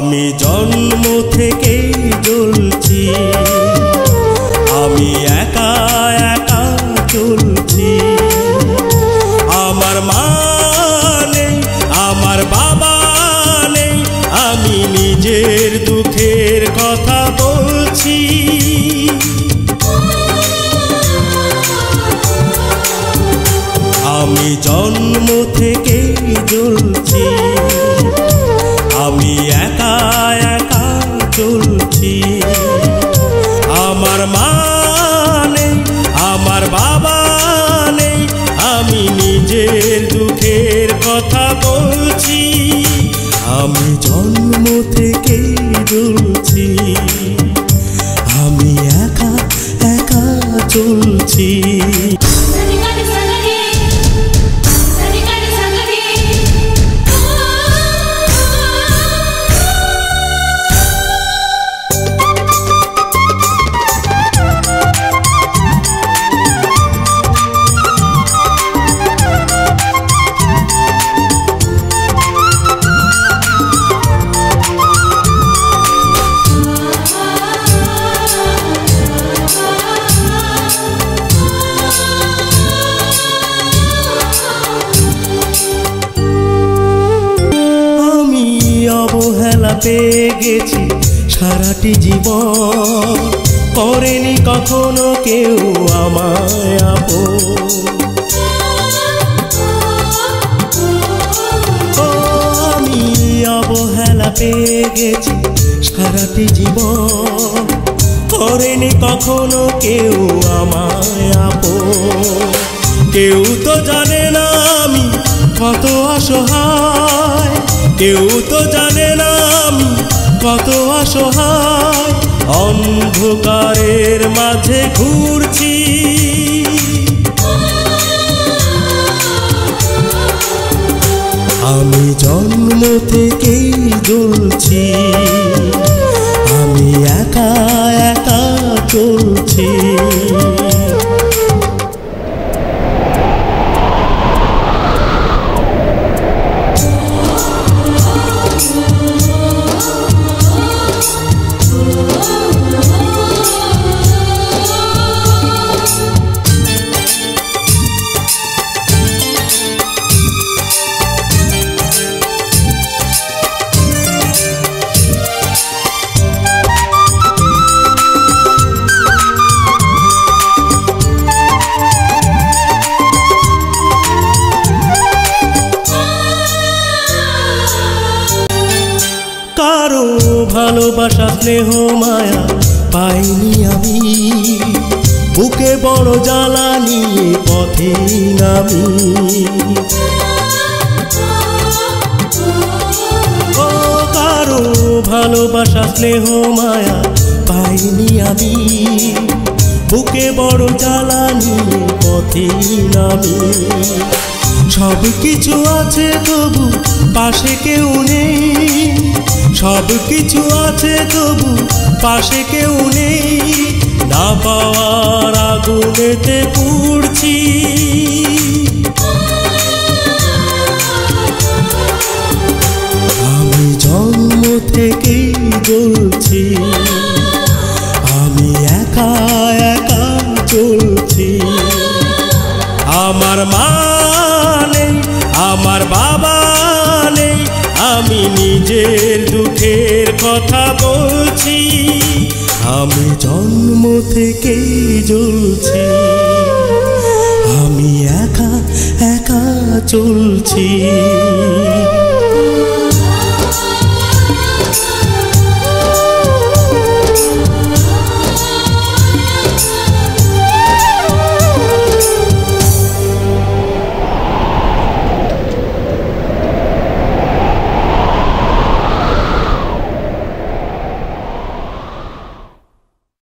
আমি জন্ম থেকেই জ্বলছি, আমি একা একা চলছি। আমার মা নেই, আমার বাবা নেই, আমি নিজের দুঃখের কথা বলছি। আমি জন্ম থেকেই জ্বলছি, আমি একা একা চলছি। আমার মা নেই, আমার বাবা নেই, আমি নিজের দুঃখের কথা বলছি। আমি জন্ম থেকেই জ্বলছি, আমি একা একা চলছি। অবহেলা পেয়ে গেছি সারাটি জীবন, করেনি কখনো কেউ আমায় আপন। আমি অবহেলা পেয়ে গেছি সারাটি জীবন, করেনি কখনো কেউ আমায় আপন। কেউ তো জানে না আমি কত অসহায়, কেউ তো জানে না আমি কত অসহায়, অন্ধকারের মাঝে ঘুরছি। আমি জন্ম থেকেই জ্বলছি, আমি একা একা চলছি। কারো ভালোবাসা স্নেহ মায়া পাইনি আমি, বুকে বড় জ্বালা নিয়ে পথে নামি। ও কারো ভালোবাসা স্নেহ মায়া পাইনি আমি, বুকে বড় জ্বালা নিয়ে পথে নামি। সব কিছু আছে তবু পাশে কেউ নেই, সব কিছু আছে তবু পাশে কেউ নেই, না পাওয়ার আগুনেতে পুড়ছি। আমি জন্ম থেকেই জ্বলছি, আমি একা একা চলছি। আমার মা নেই, আমার বাবা নেই, আমি নিজের দুঃখের কথা বলছি। আমি জন্ম থেকেই জ্বলছি, আমি একা একা চলছি।